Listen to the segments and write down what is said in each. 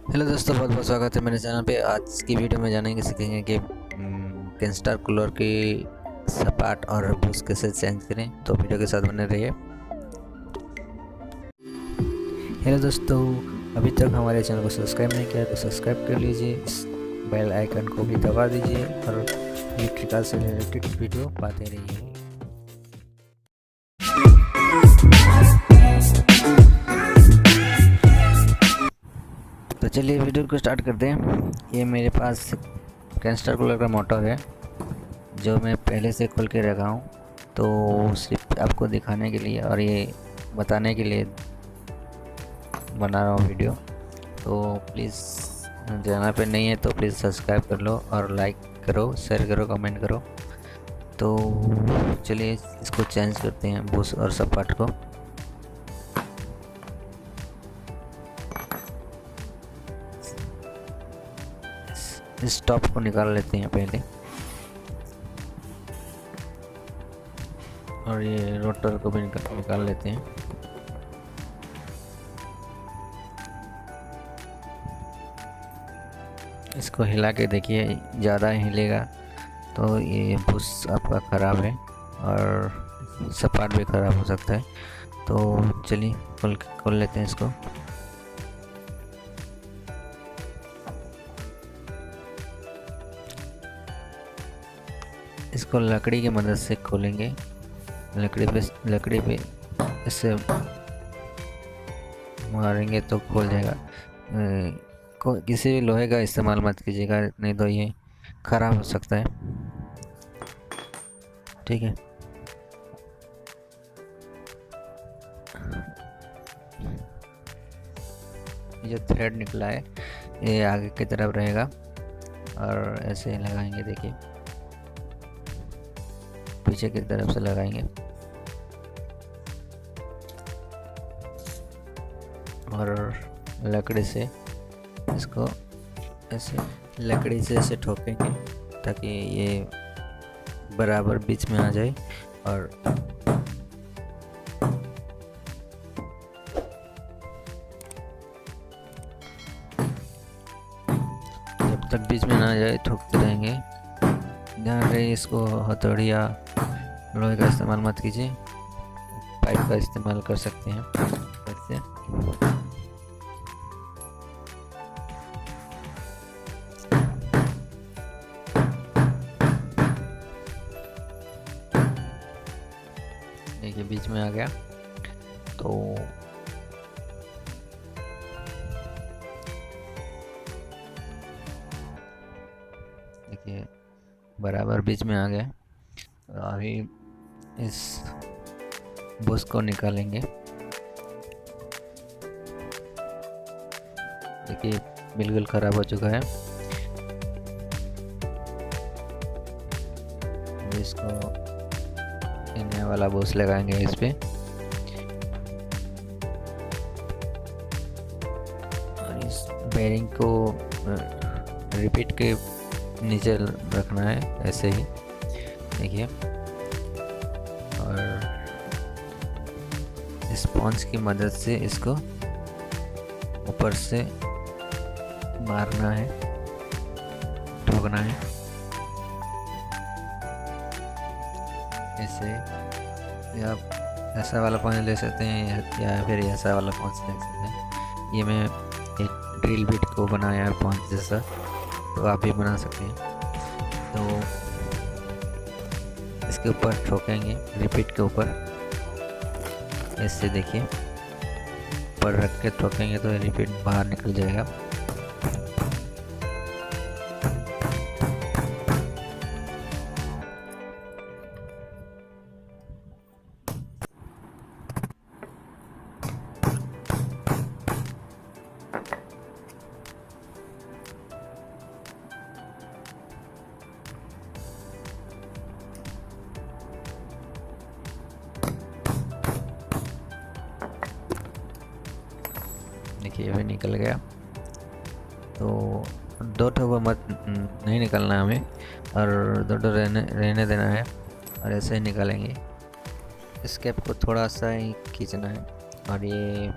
Hello दोस्तों, बहुत बहुत स्वागत है मेरे चैनल पे। आज की वीडियो में जानेंगे सीखेंगे कि कैंस्टार कूलर की सपाट और बुश कैसे चेंज करें। तो वीडियो के साथ बने रहिए। हेलो दोस्तों, अभी तक हमारे चैनल को सब्सक्राइब नहीं किया तो सब्सक्राइब कर लीजिए, इस बेल आइकन को भी दबा दीजिए और इलेक्ट्रिकल से रिलेटेड वीडियो पाते रहिए। तो चलिए वीडियो को स्टार्ट करते हैं। ये मेरे पास कैंस्टार कूलर का मोटर है जो मैं पहले से खोल के रखा हूँ, तो सिर्फ आपको दिखाने के लिए और ये बताने के लिए बना रहा हूँ वीडियो। तो प्लीज़ चैनल पे नहीं है तो प्लीज़ सब्सक्राइब कर लो और लाइक करो, शेयर करो, कमेंट करो। तो चलिए इसको चेंज करते हैं, बुश और सपाट को। इस टॉप को निकाल लेते हैं पहले और ये रोटर को भी निकाल लेते हैं। इसको हिला के देखिए, ज़्यादा हिलेगा तो ये बुश आपका ख़राब है और सपाट भी ख़राब हो सकता है। तो चलिए खोल लेते हैं इसको। इसको लकड़ी की मदद से खोलेंगे। लकड़ी पे इससे मारेंगे तो खोल जाएगा। किसी भी लोहे का इस्तेमाल मत कीजिएगा, नहीं तो ये खराब हो सकता है। ठीक है, जो थ्रेड निकला है ये आगे की तरफ रहेगा और ऐसे लगाएंगे। देखिए पीछे की तरफ से लगाएंगे और लकड़ी से इसको ऐसे ठोकेंगे ताकि ये बराबर बीच में आ जाए। और जब तक बीच में ना आ जाए ठोकते रहेंगे। ध्यान रहे, इसको हथौड़ी या लोहे का इस्तेमाल मत कीजिए, पाइप का इस्तेमाल कर सकते हैं ऐसे। देखिए बीच में आ गया। तो देखिए बराबर बीच में आ गया। अभी इस बुश को निकालेंगे। देखिए बिल्कुल ख़राब हो चुका है। इसको नया वाला बुश लगाएंगे इस पे और इस बेरिंग को रिपीट के नीचे रखना है ऐसे ही। देखिए, और स्पॉन्ज की मदद से इसको ऊपर से मारना है, ठोकना है ऐसे। या ऐसा वाला पॉइंट ले सकते हैं या फिर ऐसा वाला पॉइंट ले सकते हैं। ये मैं एक ड्रिल बिट को बनाया है पॉइंट जैसा, तो आप भी बना सकते हैं। तो इसके ऊपर ठोकेंगे, रिपीट के ऊपर ऐसे। देखिए ऊपर रख के ठोकेंगे तो रिपीट बाहर निकल जाएगा। देखिए ये भी निकल गया। तो दो ठो मत नहीं निकलना हमें, और दो रहने देना है और ऐसे ही निकालेंगे। इस कैप को थोड़ा सा ही खींचना है और ये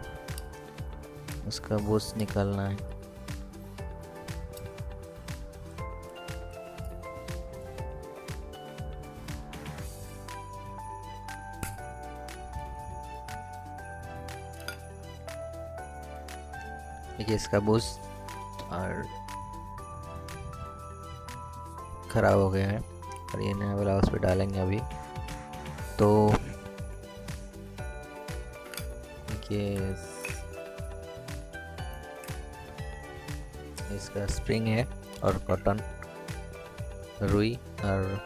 उसका बुश निकालना है। देखिए इसका बूस्ट और ख़राब हो गया है और ये नया वाला उस पर डालेंगे अभी। तो देखिए इसका स्प्रिंग है और कॉटन रुई, और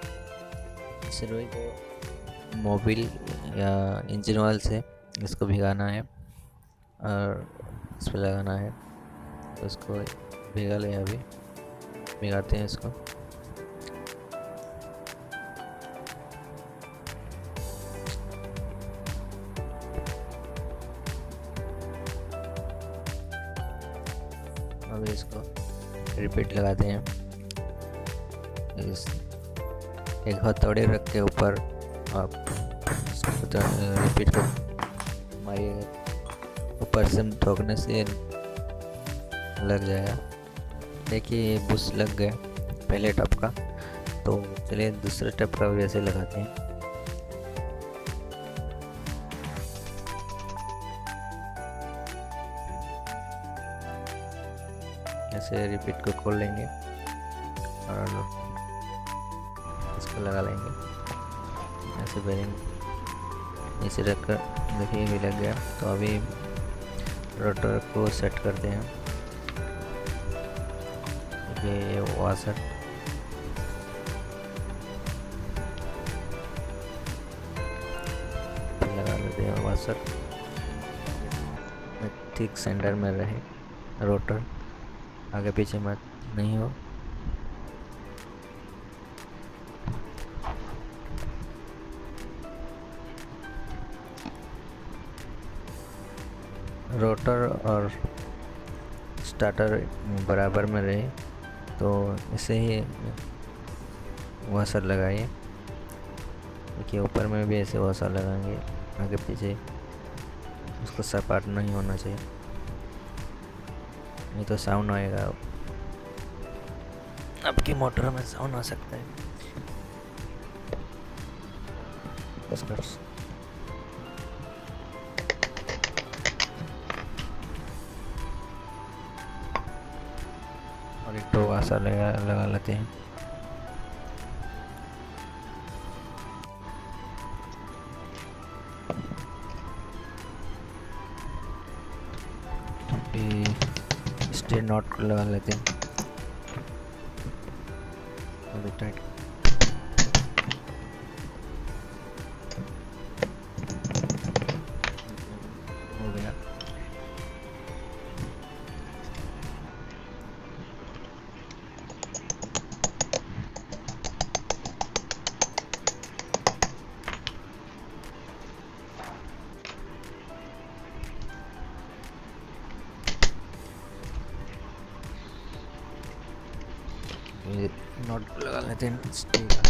इस रुई को मोबिल या इंजन ऑयल से इसको भिगाना है और इस पर लगाना है। तो इसको भिगा लें, अभी भिगाते हैं इसको। अभी इसको रिपीट लगाते हैं। इस एक हथौड़े रख के ऊपर आप रिपीट को मारिए, ऊपर से ठोकने से लग जाएगा। देखिए ये बुश लग गया पहले टप का। तो चलिए दूसरे टप का भी ऐसे लगाते हैं। ऐसे रिपीट को खोल लेंगे और इसको लगा लेंगे ऐसे बेरिंग नीचे रखकर। देखिए भी लग गया। तो अभी रोटर को सेट करते हैं। ये वाशर लगा लेते हैं। वाशर ठीक सेंटर में रहे, रोटर आगे पीछे मत नहीं हो। रोटर और स्टार्टर बराबर में रहे, तो इसे ही वाशर लगाइए। देखिए ऊपर में भी ऐसे वाशर लगाएंगे आगे पीछे, उसको सपाट नहीं होना चाहिए, नहीं तो साउंड आएगा। आपकी मोटर में साउंड आ सकता है। और एक तो वाशर लगा लेते हैं। स्टे नॉट को लगा लेते हैं। अभी टाइट हो गया। नॉट लगा लेते हैं स्टे का।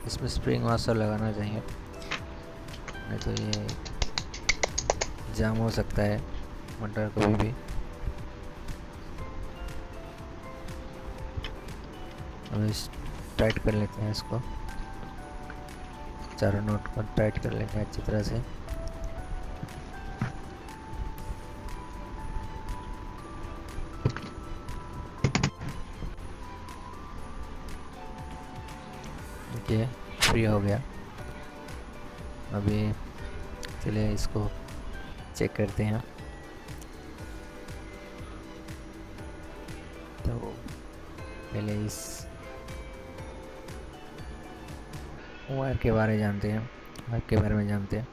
इसमें स्प्रिंग वाशर लगाना चाहिए, नहीं तो ये जाम हो सकता है मोटर कभी भी। अब टाइट कर लेते हैं इसको, चारों नोट को टाइट कर लेंगे अच्छी तरह से। देखिए फ्री हो गया। अभी चलिए इसको चेक करते हैं। तो पहले इस वायर के बारे में जानते हैं।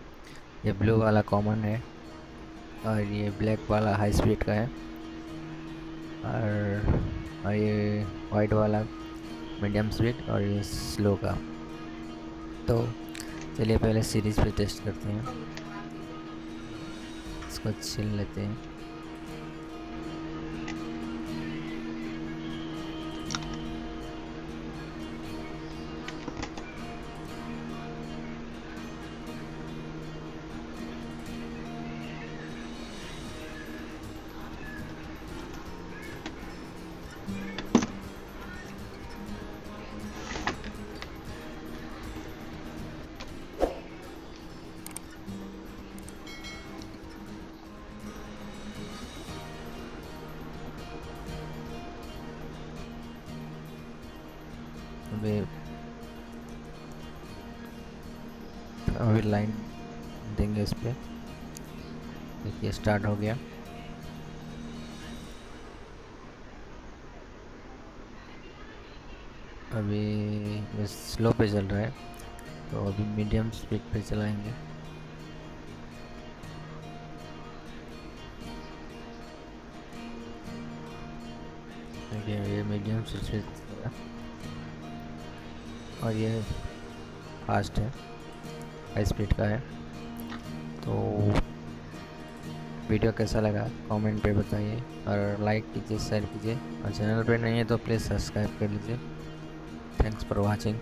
ये ब्लू वाला कॉमन है और ये ब्लैक वाला हाई स्पीड का है, और ये वाइट वाला मीडियम स्पीड और ये स्लो का। तो चलिए पहले सीरीज पे टेस्ट करते हैं। इसको छील लेते हैं। अभी लाइन देंगे इस पे। देखिए स्टार्ट हो गया। अभी स्लो पे चल रहा है, तो अभी मीडियम स्पीड पे चलाएंगे। देखिए ये मीडियम स्पीड पे और ये फास्ट है, हाई स्पीड का है। तो वीडियो कैसा लगा कमेंट पे बताइए और लाइक कीजिए, शेयर कीजिए, और चैनल पे नहीं है तो प्लीज़ सब्सक्राइब कर लीजिए। Thanks for watching.